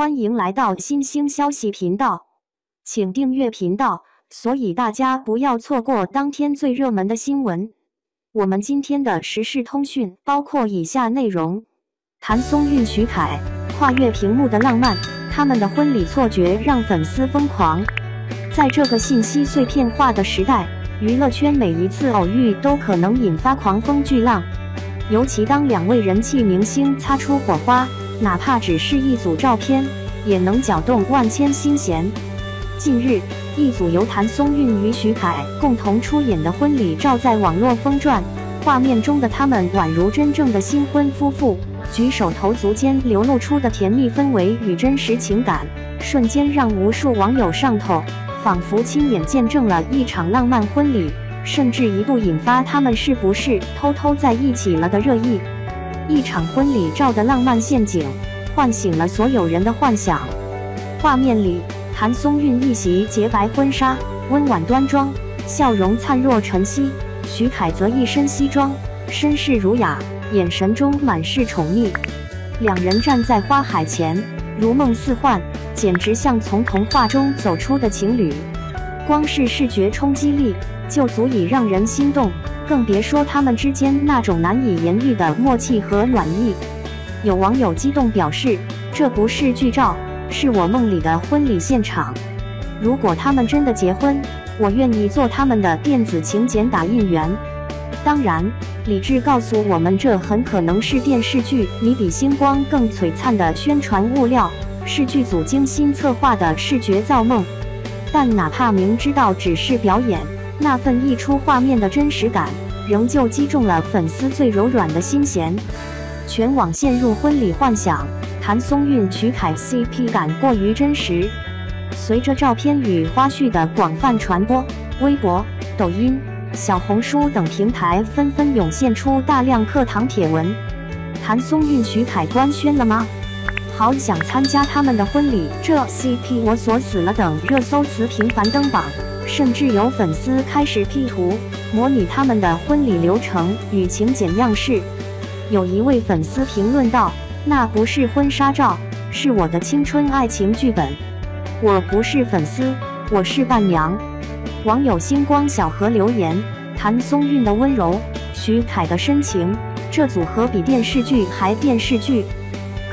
欢迎来到新兴消息频道，请订阅频道，所以大家不要错过当天最热门的新闻。我们今天的时事通讯包括以下内容：谭松韵、徐凯跨越屏幕的浪漫，他们的婚礼错觉让粉丝疯狂。在这个信息碎片化的时代，娱乐圈每一次偶遇都可能引发狂风巨浪，尤其当两位人气明星擦出火花，哪怕只是一组照片，也能搅动万千心弦。近日，一组由谭松韵与徐凯共同出演的婚礼照在网络疯转，画面中的他们宛如真正的新婚夫妇，举手投足间流露出的甜蜜氛围与真实情感，瞬间让无数网友上头，仿佛亲眼见证了一场浪漫婚礼，甚至一度引发他们是不是偷偷在一起了的热议。一场婚礼照的浪漫陷阱，唤醒了所有人的幻想。画面里，谭松韵一袭洁白婚纱，温婉端庄，笑容灿若晨曦；徐凯则一身西装，绅士儒雅，眼神中满是宠溺。两人站在花海前，如梦似幻，简直像从童话中走出的情侣。光是视觉冲击力就足以让人心动，更别说他们之间那种难以言喻的默契和暖意。有网友激动表示，这不是剧照，是我梦里的婚礼现场。如果他们真的结婚，我愿意做他们的电子请柬打印员。当然，理智告诉我们，这很可能是电视剧《你比星光更璀璨》的宣传物料，是剧组精心策划的视觉造梦。但哪怕明知道只是表演，那份溢出画面的真实感，仍旧击中了粉丝最柔软的心弦。全网陷入婚礼幻想，谭松韵、徐凯 CP 感过于真实。随着照片与花絮的广泛传播，微博、抖音、小红书等平台纷纷涌现出大量课堂帖文。谭松韵、徐凯官宣了吗？好想参加他们的婚礼，这 CP 我锁死了等热搜词频繁登榜，甚至有粉丝开始 P 图模拟他们的婚礼流程与请柬样式。有一位粉丝评论道：“那不是婚纱照，是我的青春爱情剧本。我不是粉丝，我是伴娘。”网友星光小河留言：“谭松韵的温柔，徐凯的深情，这组合比电视剧还电视剧。”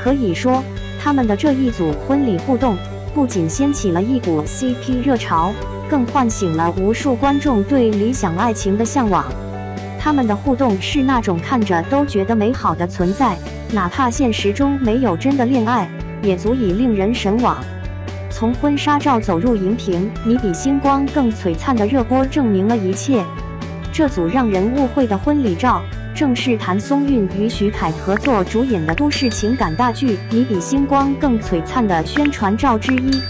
可以说，他们的这一组婚礼互动，不仅掀起了一股 CP 热潮，更唤醒了无数观众对理想爱情的向往。他们的互动是那种看着都觉得美好的存在，哪怕现实中没有真的恋爱，也足以令人神往。从婚纱照走入荧屏，你比星光更璀璨的热播证明了一切。这组让人误会的婚礼照，正是谭松韵与徐凯合作主演的都市情感大剧《你比星光更璀璨》的宣传照之一。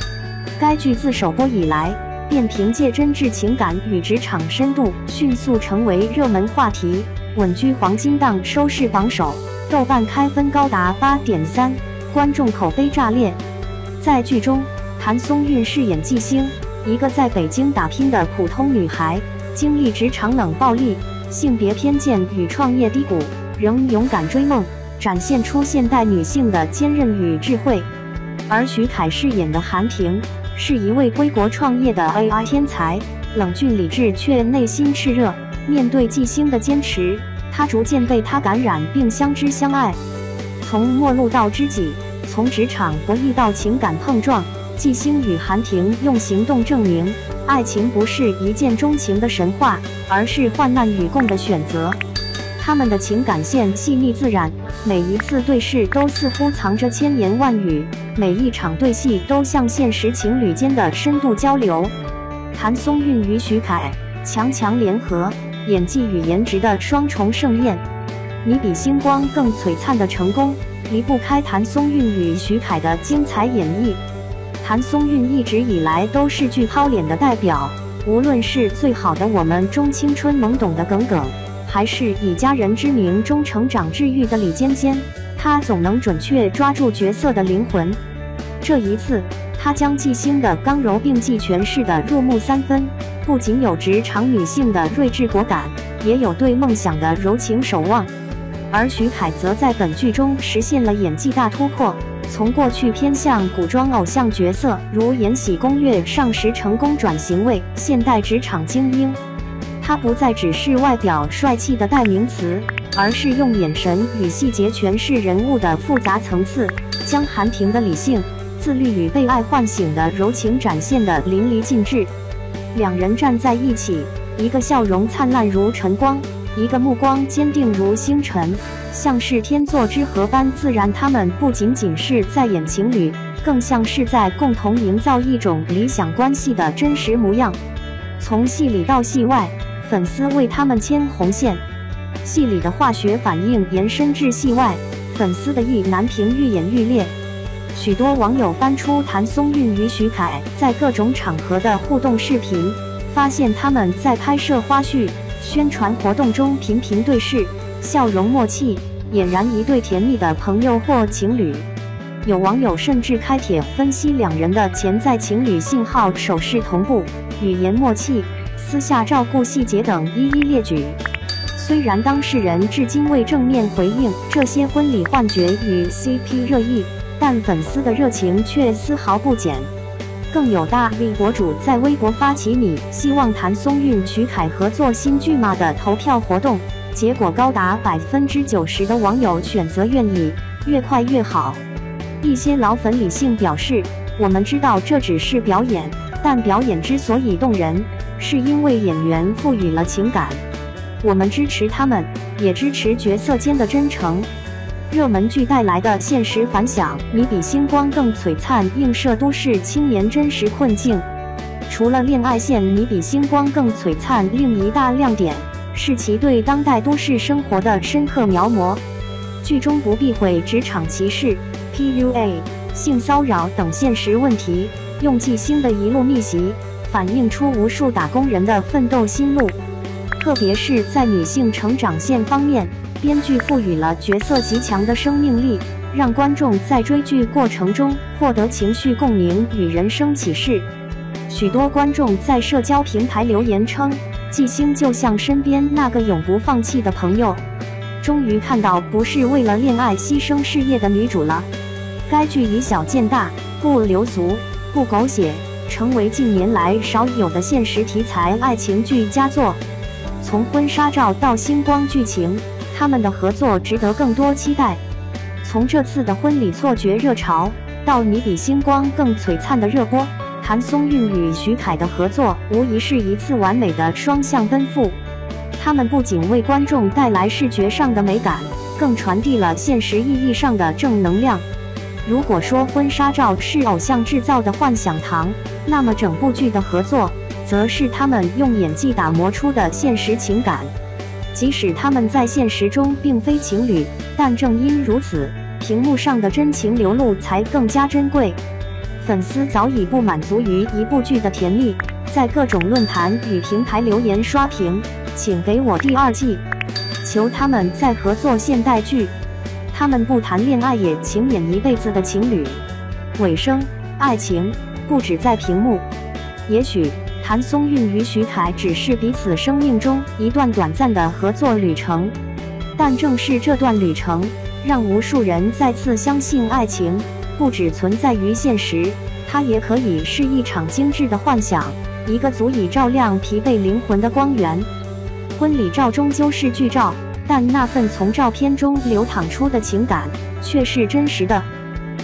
该剧自首播以来，便凭借真挚情感与职场深度，迅速成为热门话题，稳居黄金档收视榜首，豆瓣开分高达 8.3， 观众口碑炸裂。在剧中，谭松韵饰演纪星，一个在北京打拼的普通女孩，经历职场冷暴力、性别偏见与创业低谷，仍勇敢追梦，展现出现代女性的坚韧与智慧。而徐凯饰演的韩平，是一位归国创业的 AI 天才，冷峻理智却内心炽热。面对纪星的坚持，他逐渐被他感染并相知相爱。从陌路到知己，从职场博弈到情感碰撞，纪星与韩平用行动证明，爱情不是一见钟情的神话，而是患难与共的选择。他们的情感线细腻自然，每一次对视都似乎藏着千言万语，每一场对戏都像现实情侣间的深度交流。谭松韵与徐凯强联合，演技与颜值的双重盛宴。你比星光更璀璨的成功，离不开谭松韵与徐凯的精彩演绎。谭松韵一直以来都是剧抛脸的代表，无论是最好的我们中青春懵懂的耿耿，还是以家人之名中成长治愈的李尖尖，她总能准确抓住角色的灵魂。这一次，她将纪星的刚柔并济诠释得入木三分，不仅有职场女性的睿智果敢，也有对梦想的柔情守望。而徐凯则在本剧中实现了演技大突破，从过去偏向古装偶像角色，如《延禧攻略》上时成功转型为现代职场精英。他不再只是外表帅气的代名词，而是用眼神与细节诠释人物的复杂层次，将韩婷的理性、自律与被爱唤醒的柔情展现得淋漓尽致。两人站在一起，一个笑容灿烂如晨光，一个目光坚定如星辰，像是天作之合般自然。他们不仅仅是在演情侣，更像是在共同营造一种理想关系的真实模样。从戏里到戏外，粉丝为他们牵红线，戏里的化学反应延伸至戏外，粉丝的意难平愈演愈烈。许多网友翻出谭松韵与许凯在各种场合的互动视频，发现他们在拍摄花絮、宣传活动中频频对视，笑容默契，俨然一对甜蜜的朋友或情侣。有网友甚至开帖分析两人的潜在情侣信号：手势同步、语言默契、私下照顾细节等一一列举。虽然当事人至今未正面回应这些婚礼幻觉与 CP 热议，但粉丝的热情却丝毫不减。更有大 V 博主在微博发起你希望谭松韵许凯合作新剧吗的投票活动，结果高达90%的网友选择愿意，越快越好。一些老粉理性表示，我们知道这只是表演，但表演之所以动人，是因为演员赋予了情感。我们支持他们，也支持角色间的真诚。热门剧带来的现实反响，你比星光更璀璨，映射都市青年真实困境。除了恋爱线，你比星光更璀璨，另一大亮点是其对当代都市生活的深刻描摹。剧中不避讳职场歧视、PUA、性骚扰等现实问题，用纪星的一路逆袭，反映出无数打工人的奋斗心路。特别是在女性成长线方面，编剧赋予了角色极强的生命力，让观众在追剧过程中获得情绪共鸣与人生启示。许多观众在社交平台留言称，纪星就像身边那个永不放弃的朋友。终于看到不是为了恋爱牺牲事业的女主了。该剧以小见大，不流俗，不狗血，成为近年来少有的现实题材爱情剧佳作。从婚纱照到星光剧情，他们的合作值得更多期待。从这次的婚礼错觉热潮，到你比星光更璀璨的热播，谭松韵与许凯的合作无疑是一次完美的双向奔赴。他们不仅为观众带来视觉上的美感，更传递了现实意义上的正能量。如果说婚纱照是偶像制造的幻想糖，那么整部剧的合作则是他们用演技打磨出的现实情感。即使他们在现实中并非情侣，但正因如此，屏幕上的真情流露才更加珍贵。粉丝早已不满足于一部剧的甜蜜，在各种论坛与平台留言刷屏，请给我第二季，求他们再合作现代剧。他们不谈恋爱也情演一辈子的情侣。尾声，爱情不只在屏幕。也许谭松韵与许凯只是彼此生命中一段短暂的合作旅程，但正是这段旅程，让无数人再次相信爱情不只存在于现实，它也可以是一场精致的幻想，一个足以照亮疲惫灵魂的光源。婚礼照终究是剧照，但那份从照片中流淌出的情感却是真实的。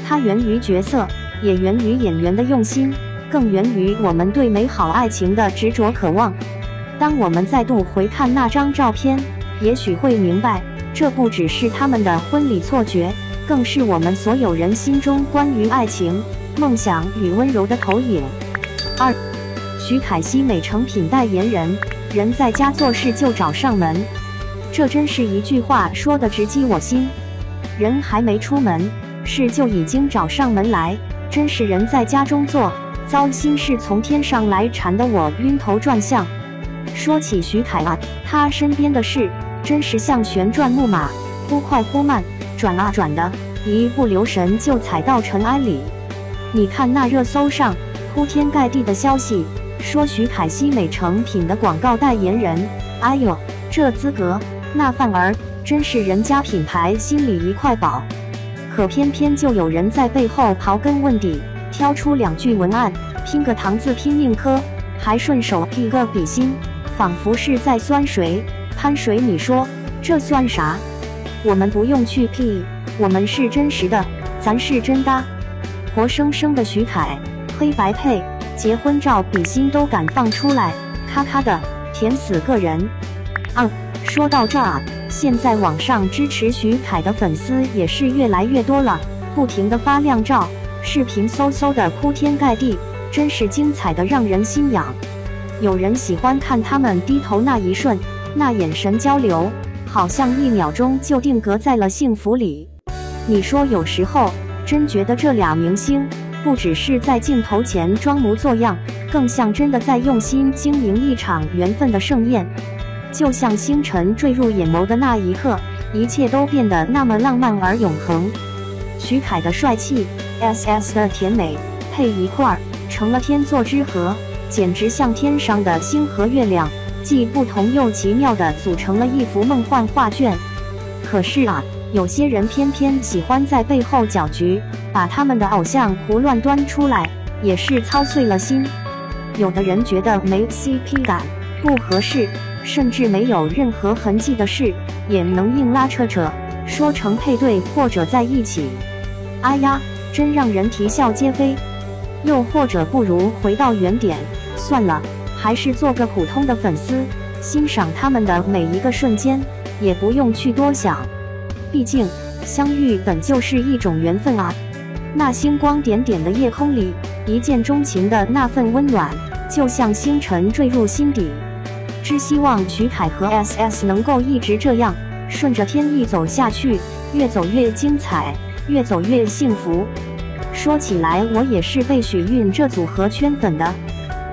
它源于角色，也源于演员的用心，更源于我们对美好爱情的执着渴望。当我们再度回看那张照片，也许会明白，这不只是他们的婚礼错觉，更是我们所有人心中关于爱情、梦想与温柔的投影。2. 许凯熙美成品代言人，人在家做事就找上门。这真是一句话说得直击我心。人还没出门，事就已经找上门来，真是人在家中坐，糟心事从天上来，缠得我晕头转向。说起许凯啊，他身边的事真是像旋转木马，忽快忽慢，转啊转的，一不留神就踩到尘埃里。你看那热搜上铺天盖地的消息，说许凯熙美成品的广告代言人，哎呦，这资格那范儿，真是人家品牌心里一块宝。可偏偏就有人在背后刨根问底，挑出2句文案，拼个堂字拼命磕，还顺手 P 个比心，仿佛是在酸谁攀谁。你说这算啥？我们不用去 P， 我们是真实的，咱是真搭。活生生的徐凯，黑白配，结婚照比心都敢放出来，咔咔的甜死个人。说到这儿，现在网上支持徐凯的粉丝也是越来越多了，不停的发靓照，视频嗖嗖的铺天盖地，真是精彩的让人心痒。有人喜欢看他们低头那一瞬，那眼神交流，好像1秒钟就定格在了幸福里。你说有时候真觉得这俩明星不只是在镜头前装模作样，更像真的在用心经营一场缘分的盛宴。就像星辰坠入眼眸的那一刻，一切都变得那么浪漫而永恒。徐凯的帅气 ，SS 的甜美，配一块儿成了天作之合，简直像天上的星和月亮，既不同又奇妙地组成了一幅梦幻画卷。可是啊，有些人偏偏喜欢在背后搅局，把他们的偶像胡乱端出来，也是操碎了心。有的人觉得没 CP 感，不合适，甚至没有任何痕迹的事，也能硬拉扯扯，说成配对或者在一起。哎呀，真让人啼笑皆非。又或者不如回到原点，算了，还是做个普通的粉丝，欣赏他们的每一个瞬间，也不用去多想。毕竟相遇本就是一种缘分啊。那星光点点的夜空里，一见钟情的那份温暖，就像星辰坠入心底。只希望徐凯和 SS 能够一直这样，顺着天意走下去，越走越精彩，越走越幸福。说起来，我也是被许韵这组合圈粉的。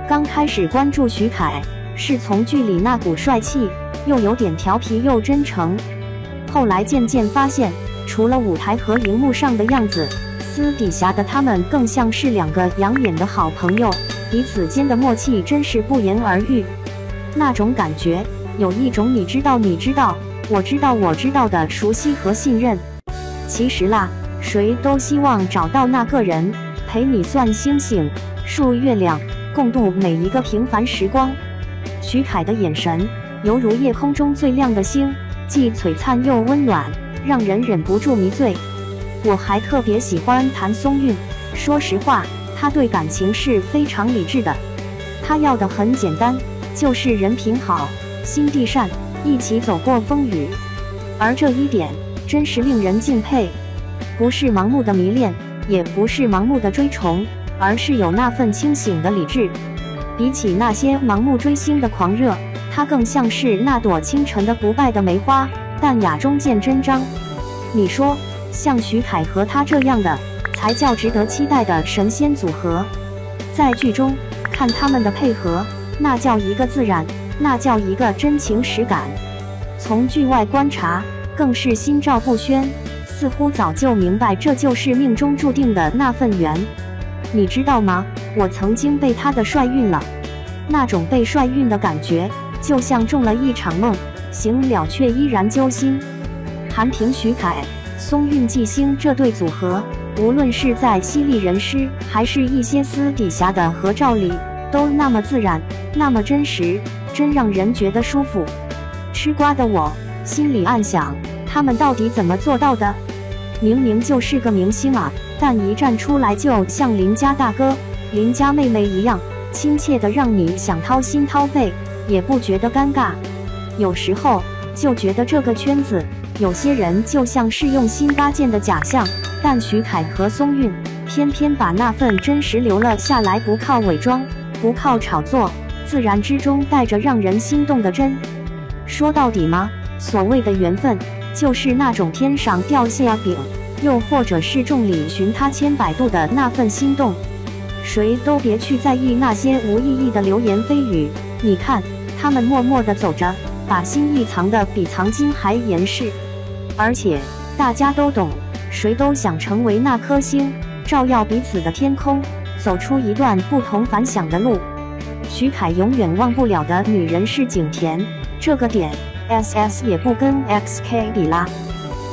刚开始关注徐凯，是从剧里那股帅气，又有点调皮又真诚。后来渐渐发现，除了舞台和荧幕上的样子，私底下的他们更像是2个养眼的好朋友，彼此间的默契真是不言而喻。那种感觉，有一种你知道你知道，我知道我知道的熟悉和信任。其实啦，谁都希望找到那个人，陪你算星星数月亮，共度每一个平凡时光。徐凯的眼神犹如夜空中最亮的星，既璀璨又温暖，让人忍不住迷醉。我还特别喜欢谭松韵，说实话，她对感情是非常理智的。她要的很简单，就是人品好，心地善，一起走过风雨。而这一点真是令人敬佩，不是盲目的迷恋，也不是盲目的追崇，而是有那份清醒的理智。比起那些盲目追星的狂热，它更像是那朵清晨的不败的梅花，淡雅中见真章。你说，像徐凯和他这样的，才叫值得期待的神仙组合。在剧中看他们的配合，那叫一个自然，那叫一个真情实感。从剧外观察，更是心照不宣，似乎早就明白这就是命中注定的那份缘。你知道吗？我曾经被他的帅晕了，那种被帅晕的感觉，就像中了一场梦，醒了却依然揪心。韩平、徐凯、松韵、纪星这对组合，无论是在犀利人师，还是一些私底下的合照里，都那么自然，那么真实，真让人觉得舒服。吃瓜的我心里暗想，他们到底怎么做到的？明明就是个明星啊，但一站出来就像邻家大哥、邻家妹妹一样，亲切的让你想掏心掏肺，也不觉得尴尬。有时候就觉得这个圈子，有些人就像是用心搭建的假象，但徐凯和松韵偏偏把那份真实留了下来，不靠伪装，不靠炒作，自然之中带着让人心动的真。说到底嘛，所谓的缘分，就是那种天上掉馅饼，又或者是众里寻他千百度的那份心动。谁都别去在意那些无意义的流言蜚语，你看他们默默地走着，把心意藏得比藏金还严实。而且大家都懂，谁都想成为那颗星，照耀彼此的天空，走出一段不同凡响的路。徐凯永远忘不了的女人是景甜，这个点 SS 也不跟 XK 比啦。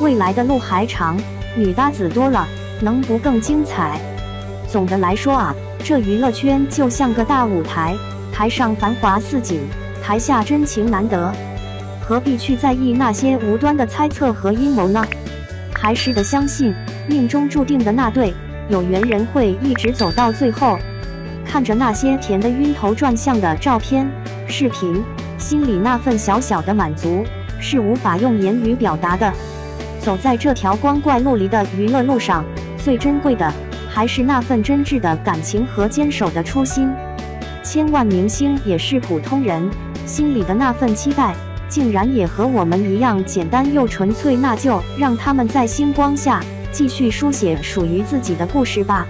未来的路还长，女搭子多了，能不更精彩？总的来说啊，这娱乐圈就像个大舞台，台上繁华似锦，台下真情难得，何必去在意那些无端的猜测和阴谋呢？还是得相信命中注定的那对有缘人会一直走到最后。看着那些甜得晕头转向的照片、视频，心里那份小小的满足是无法用言语表达的。走在这条光怪陆离的娱乐路上，最珍贵的还是那份真挚的感情和坚守的初心。千万明星也是普通人，心里的那份期待竟然也和我们一样简单又纯粹，那就让他们在星光下继续书写属于自己的故事吧。